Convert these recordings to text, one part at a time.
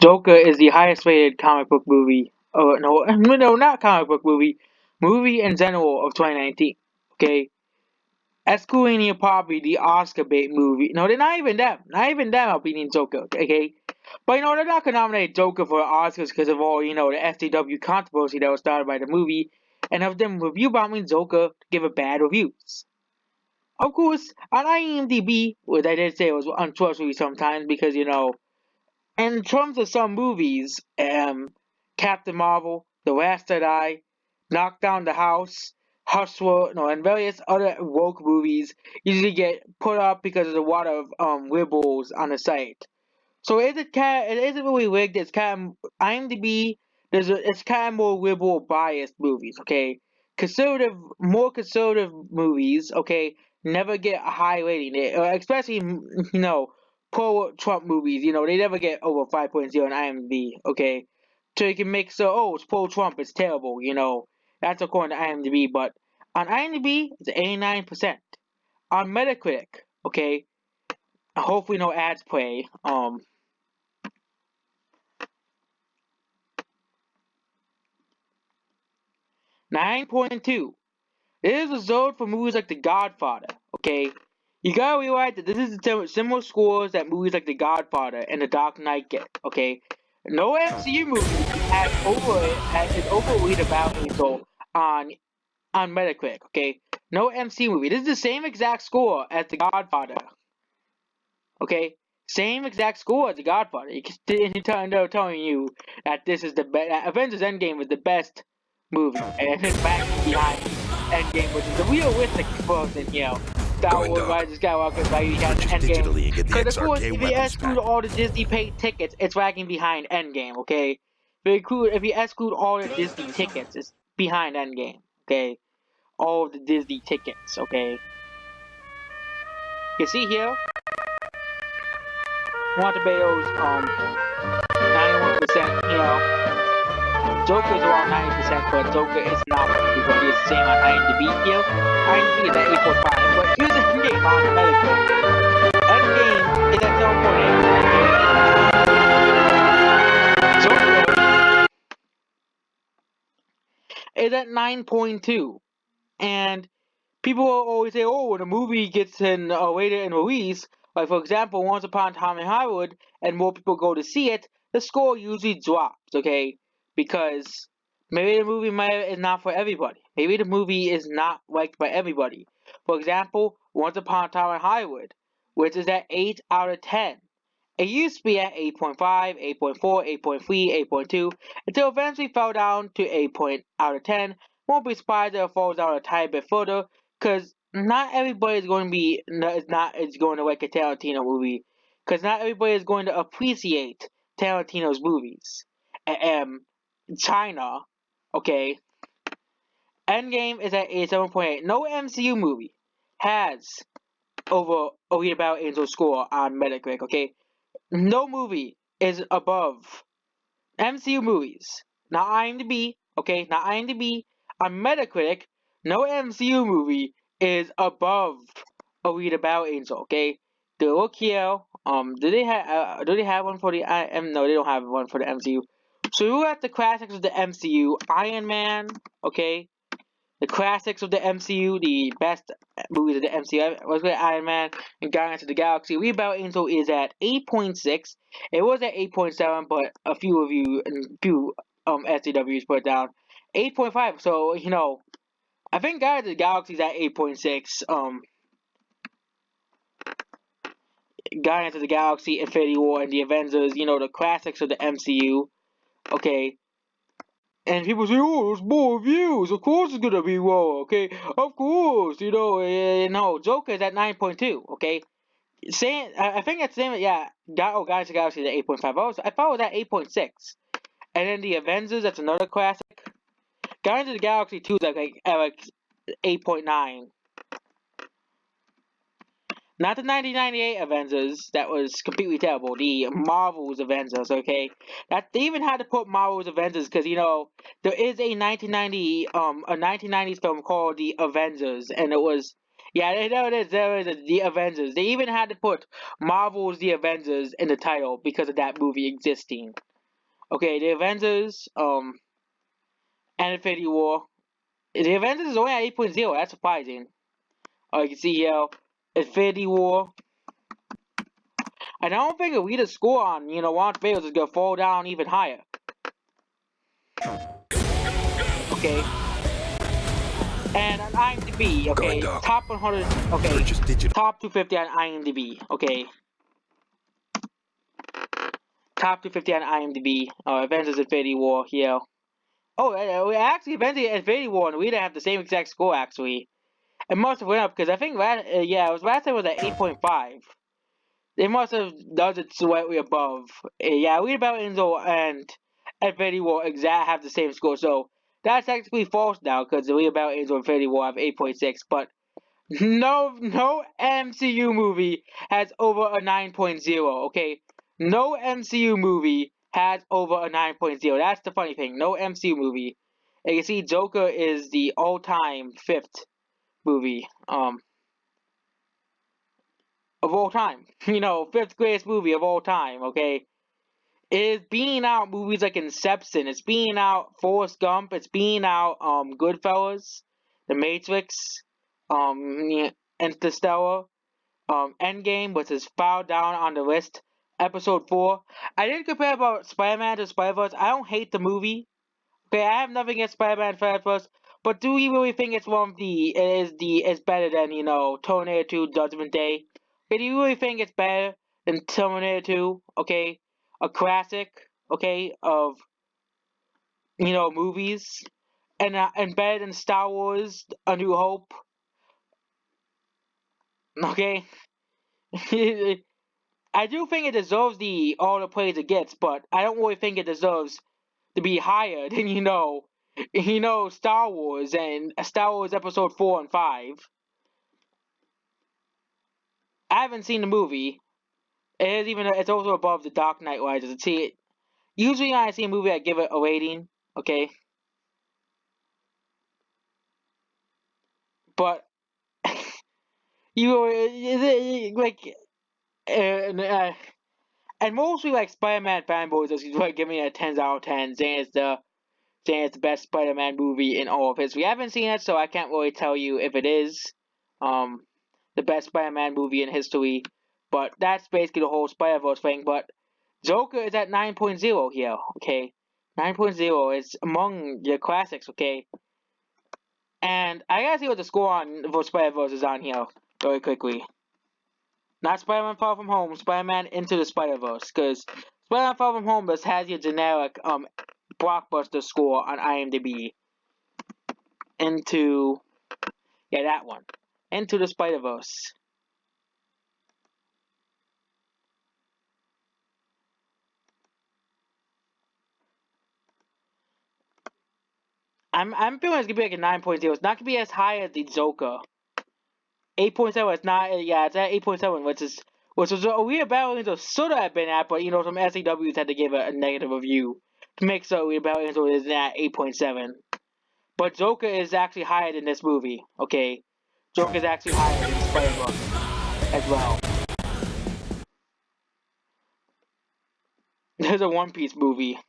Joker is the highest rated comic book movie. Oh no, no, not comic book movie. Movie in general of 2019. Okay, excluding probably the Oscar bait movie. No, they're not even them. Not even them are beating Joker. Okay, but they're not gonna nominate Joker for Oscars because of all the SJW controversy that was started by the movie, and of them review bombing Joker to give it bad reviews. Of course, on IMDb, which I did say was untrustworthy sometimes because in terms of some movies, Captain Marvel, The Last Jedi, Knock Down the House, Hustler, no, and various other woke movies usually get put up because there's a lot of liberals on the site. So it isn't really rigged. It's kind of IMDb. It's kind of more liberal biased movies. Okay, more conservative movies. Okay, never get a high rating. Especially pro Trump movies. They never get over 5.0 on IMDb. Okay, so you can make it's pro Trump. It's terrible. That's according to IMDb. But on IMDb, it's 89%. On Metacritic, okay, hopefully no ads play. 9.2. It is reserved for movies like The Godfather, okay? You gotta realize that this is similar scores that movies like The Godfather and The Dark Knight get, okay? No MCU movie is overrated about Angel on Metacritic, okay? No MCU movie. This is the same exact score as The Godfather, okay? Same exact score as The Godfather. They're telling you that this is the best. Avengers Endgame was the best movie, and it's back behind Endgame, which is the realistic version, Star Going Wars dog. Rise of Skywalker, right? You got Purchase Endgame. digitally and get the Because of course, XRK if you weapons exclude pack. all the Disney paid tickets, it's lagging behind Endgame, okay? If you exclude all the Disney tickets, it's behind Endgame, okay? All of the Disney tickets, okay? You see here, Montebeo's 91%, Joker is around 90%, but Joker is not for everybody. It's the same on IMDb here. IMDb is at 8.5, but here's the Endgame on Metacritic. Endgame is at 7.8, okay? Joker is at 9.2, and people will always say, oh, when a movie gets rated and release, like for example, Once Upon a Time in Hollywood, and more people go to see it, the score usually drops, okay? Because maybe the movie is not for everybody. Maybe the movie is not liked by everybody. For example, Once Upon a Time in Hollywood, which is at 8 out of 10. It used to be at 8.5, 8.4, 8.3, 8.2, until eventually fell down to 8 out of 10. Won't be surprised if it falls down a tiny bit further, because not everybody is going to like a Tarantino movie, because not everybody is going to appreciate Tarantino's movies. China, okay. Endgame is at 7.8. No MCU movie has over Read About Angel score on Metacritic, okay. No movie is above MCU movies. Not IMDb, okay? Not IMDb. On Metacritic, no MCU movie is above A Read About Angel, okay? The look here. Do they have one for the No, they don't have one for the MCU. So you got the classics of the MCU, Iron Man, okay? The classics of the MCU, the best movies of the MCU. Was with Iron Man and Guardians of the Galaxy. Read About Angel is at 8.6. It was at 8.7, but a few of you and few SCWs put it down 8.5. So I think Guardians of the Galaxy is at 8.6. Guardians of the Galaxy, Infinity War, and the Avengers. The classics of the MCU. Okay. And people say, oh, there's more views. Of course it's gonna be more, okay? Of course, no, Joker's at 9.2, okay? I think it's same, yeah. Guardians of the Galaxy is at 8.5. I thought it was at 8.6. And then the Avengers, that's another classic. Guardians of the Galaxy 2 is like 8.9. Not the 1998 Avengers, that was completely terrible. The Marvel's Avengers, okay? That they even had to put Marvel's Avengers because there is a 1990s film called The Avengers, and it was there is The Avengers. They even had to put Marvel's The Avengers in the title because of that movie existing. Okay, the Avengers, and Infinity War. The Avengers is only at 8.0. That's surprising. You can see here, Infinity War. And I don't think a reader score on, Rotten Tomatoes is gonna fall down even higher. Okay. And on IMDb, okay, top 100, okay, top 250 on IMDb, okay. Top 250 on IMDb, Avengers Infinity War here. Oh, actually, Avengers Infinity War and Reader have the same exact score, actually. It must have went up, because I think, last time it was at 8.5. They must have done it slightly above. Yeah, Read About Angel and Infinity War have the same score, so that's technically false now, because Read About Angel and Infinity War have 8.6, but no MCU movie has over a 9.0, okay? No MCU movie has over a 9.0. That's the funny thing. No MCU movie. And you see Joker is the all-time fifth movie of all time. Fifth greatest movie of all time, okay? It's being out movies like Inception, it's being out Forrest Gump, it's being out Goodfellas, The Matrix, Interstellar, Endgame, which is far down on the list. Episode 4. I didn't compare about Spider-Man to Spider-Verse. I don't hate the movie. Okay, I have nothing against Spider-Man Spider-Verse, but do you really think it's it's better than, Terminator 2 Judgment Day? Okay, do you really think it's better than Terminator 2? Okay? A classic, okay, of, movies? And better than Star Wars A New Hope? Okay? I do think it deserves all the praise it gets, but I don't really think it deserves to be higher than Star Wars and Star Wars Episode 4 and 5. I haven't seen the movie. It's also above The Dark Knight Rises. See, usually when I see a movie, I give it a rating. Okay, but like and mostly like Spider-Man fanboys just like giving it a 10 out of 10, saying it's the best Spider-Man movie in all of history. I haven't seen it, so I can't really tell you if it is um the best Spider-Man movie in history. But that's basically the whole Spider-Verse thing. But Joker is at 9.0 here, okay? 9.0 is among the classics, okay? And I gotta see what the score on for Spider-Verse is on here very quickly. Not Spider-Man Far From Home, Spider-Man Into the Spider-Verse, because Spider-Man Far From Home just has your generic blockbuster score on IMDb. That one. Into the Spider-Verse. I'm feeling it's gonna be like a 9.0. It's not gonna be as high as the Joker. 8.7. It's not. Yeah, it's at 8.7, which was a weird battle Angel should have been at, but some SAWs had to give it a negative review to make so Weird Battle Angel is at 8.7. But Joker is actually higher than this movie. Okay, Joker is actually higher than Spider-Man as well. There's a One Piece movie.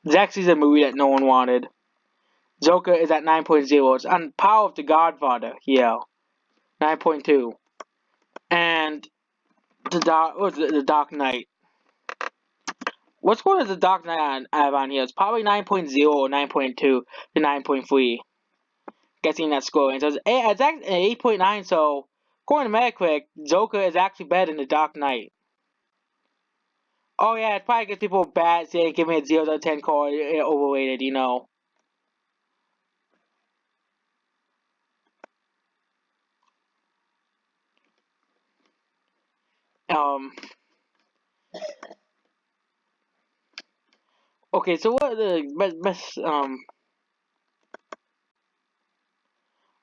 Zack is a movie that no one wanted. Joker is at 9.0. It's on par with The Godfather. Yeah, 9.2. And the Dark Knight. What score does the Dark Knight have on here? It's probably 9.0 or 9.2 to 9.3. Guessing that score. And so it's actually 8.9, so according to Metacritic, Joker is actually better than the Dark Knight. Oh yeah, it probably gets people bad saying give me a 0 out of 10 call, overrated, Um, okay, so what are the best,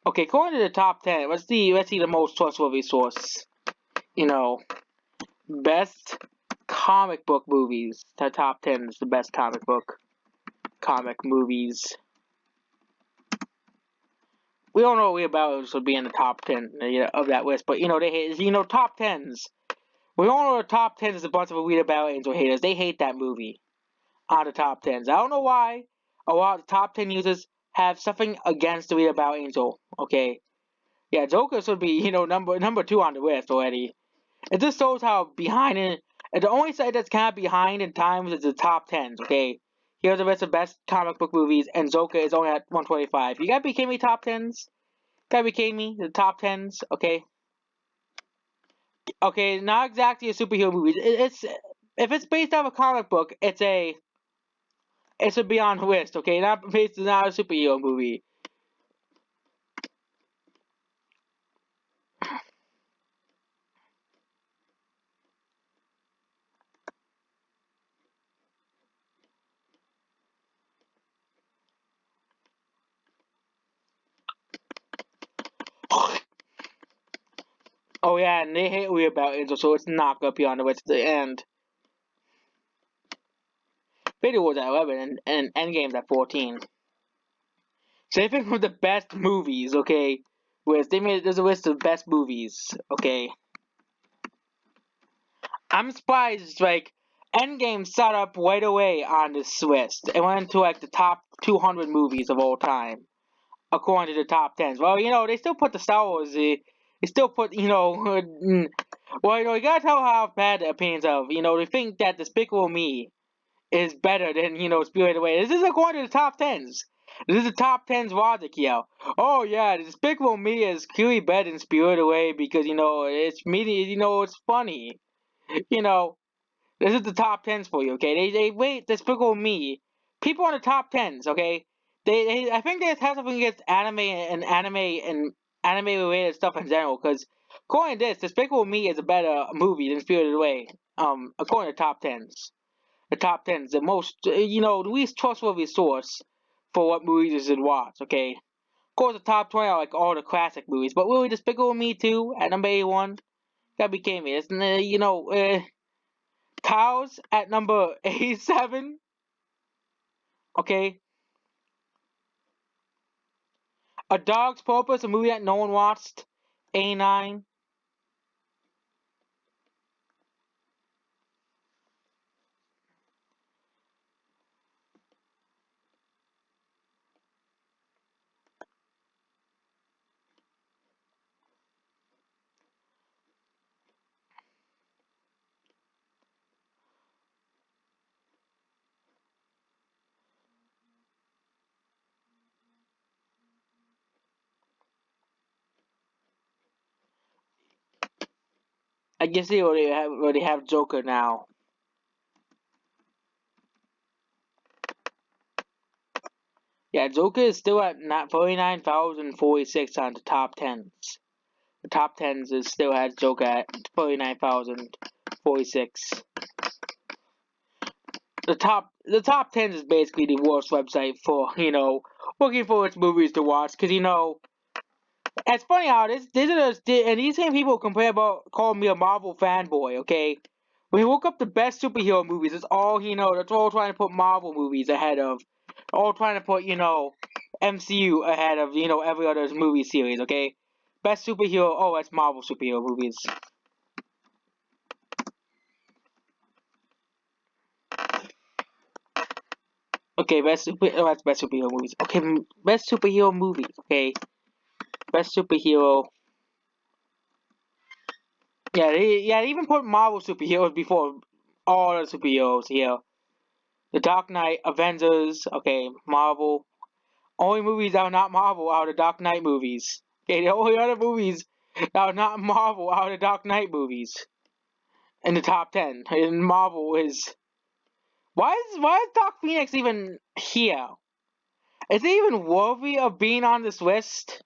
okay, according to the top 10, let's see the most trustworthy source. Best comic book movies. The top 10 is the best comic book. comic movies. We don't know what about would be in the top 10 of that list, but they hate top 10s. We all know the top 10s is a bunch of weird about Angel haters. They hate that movie on the top 10s. I don't know why a lot of the top 10 users have something against the weird about Angel. Okay, yeah, Joker should be number 2 on the list already. It just shows how behind it. The only site that's kind of behind in time is the top 10s. Okay, here's the list of best comic book movies, and Joker is only at 125. You gotta be kidding me, top 10s. Gotta be kidding me, the top 10s. Okay. Okay, not exactly a superhero movie. It's if it's based off a comic book, it should be on the list. Okay, not a superhero movie. Oh yeah, and they hate me about Angel, so it's not gonna be on the list at the end. Video was at 11 and Endgame's at 14. Same thing with the best movies. Okay, whereas there's a list of best movies. Okay, I'm surprised. Like Endgame set up right away on this list. It went into like the top 200 movies of all time, according to the top 10s. Well, they still put the Star Wars. They still put, well, you gotta tell how bad the opinions of, they think that Despicable Me is better than, Spirited Away. This is according to the top 10s. This is the top 10s logic, yo. Oh, yeah, Despicable Me is clearly better than Spirited Away because, it's media, it's funny. You know, this is the top 10s for you, okay? They rate Despicable Me. People on the top 10s, okay? I think they have something against anime related stuff in general, because according to this, Despicable Me is a better movie than Spirited Away. According to top 10s. The top 10s, the most, the least trustworthy source for what movies you should watch, okay? Of course, the top 20 are like all the classic movies, but really, Despicable Me 2 at number 81? Gotta be kidding me. It's, Cows at number 87. Okay. A Dog's Purpose, a movie that no one watched. 89. I guess they already have Joker now. Yeah, Joker is still at 49,046 on the top 10s. The top 10s is still has Joker at 49,046. The top 10s is basically the worst website for, looking for its movies to watch. Because, it's funny how and these same people call me a Marvel fanboy, okay? When you look up the best superhero movies, it's all, that's all trying to put Marvel movies ahead of, all trying to put, MCU ahead of, every other movie series, okay? Best superhero, oh, that's Marvel superhero movies. Okay, that's best superhero movies. Okay, best superhero movies, okay? Best superhero. Yeah, they even put Marvel superheroes before all the superheroes here. The Dark Knight, Avengers, okay, Marvel. Only movies that are not Marvel are the Dark Knight movies. Okay, the only other movies that are not Marvel are the Dark Knight movies. In the top 10. And Marvel is... Why is Dark Phoenix even here? Is it even worthy of being on this list?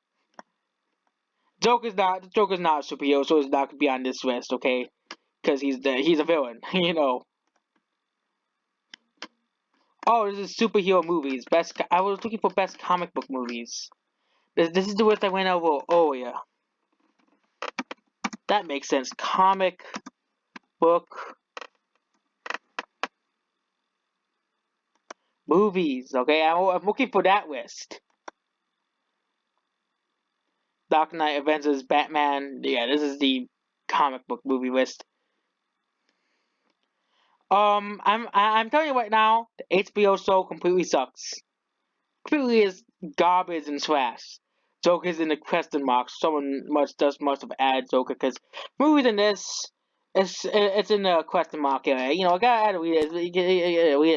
Joker's not a superhero, so he's not gonna be on this list, okay? Because he's a villain, Oh, this is superhero movies. I was looking for best comic book movies. This is the list I went over. Oh yeah, that makes sense. Comic book Movies, okay? I'm looking for that list. Dark Knight, Avengers, Batman. Yeah, this is the comic book movie list. I'm telling you right now, the HBO show completely sucks. Completely is garbage and trash. Joker's in the question mark. Someone must have added Joker because movies in this, it's in the question mark area. I gotta add a read.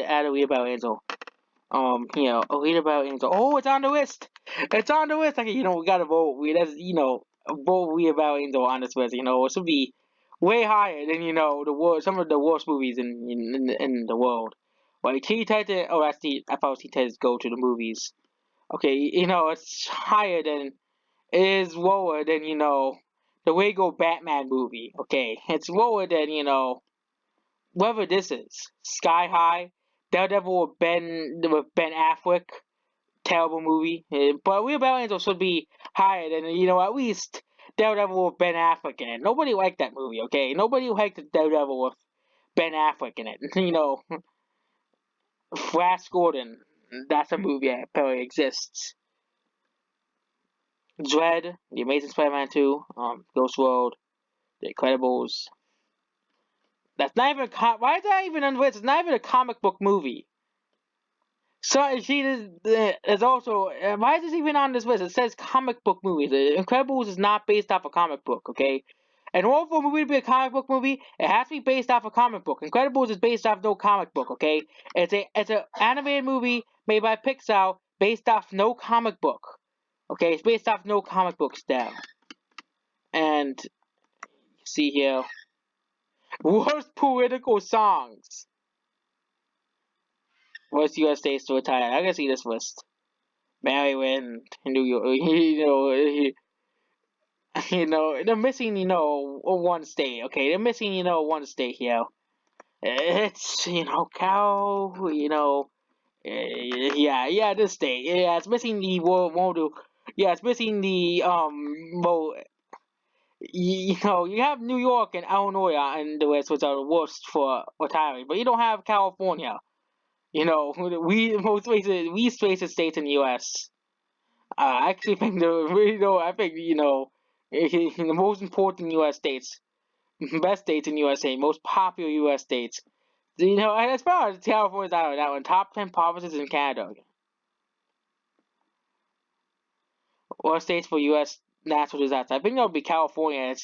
Add a read about Angel. A read about Angel. Oh, it's on the list. It's on the list. Okay, we gotta vote. Vote read about Angel on this list. It should be way higher than some of the worst movies in the world. Like Teen Titans. Oh, I thought Teen Titans go to the movies. Okay, it's higher than it is lower than the Lego Batman movie. Okay, it's lower than whatever this is. Sky High, Daredevil with Ben Affleck, terrible movie. But Real Battle Angel should be higher than at least Daredevil with Ben Affleck in it. Nobody liked that movie. Okay, nobody liked the Daredevil with Ben Affleck in it. Flash Gordon. That's a movie that apparently exists. Dread, The Amazing Spider-Man 2, Ghost World, The Incredibles. That's not even why is that even on the list? It's not even a comic book movie. So she is also why is this even on this list? It says comic book movies. The Incredibles is not based off a comic book, okay? In order for a movie to be a comic book movie, it has to be based off a comic book. Incredibles is based off no comic book, okay? It's a animated movie made by Pixar based off no comic book. Okay, it's based off no comic book style. And see here. Worst political songs. Worst U.S. states to retire. I can see this list. Maryland, New York. They're missing, one state. Okay, they're missing, one state here. It's, Cal. Yeah, this state. Yeah, it's missing the world. Yeah, it's missing the well, you have New York and Illinois on the list, which are the worst for retiring, but you don't have California. Least racist states in the U.S. I actually think the most important U.S. states, best states in USA, most popular U.S. states. As far as California's out of that one, top 10 provinces in Canada. Or states for U.S. natural disaster. I think that would be California. I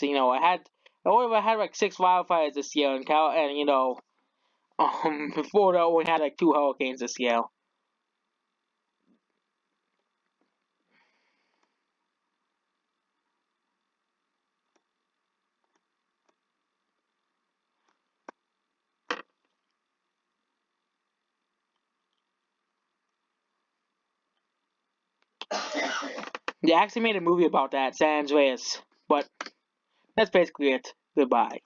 only had like 6 wildfires this year in before that we had like 2 hurricanes this year. They actually made a movie about that, San Andreas. But that's basically it. Goodbye.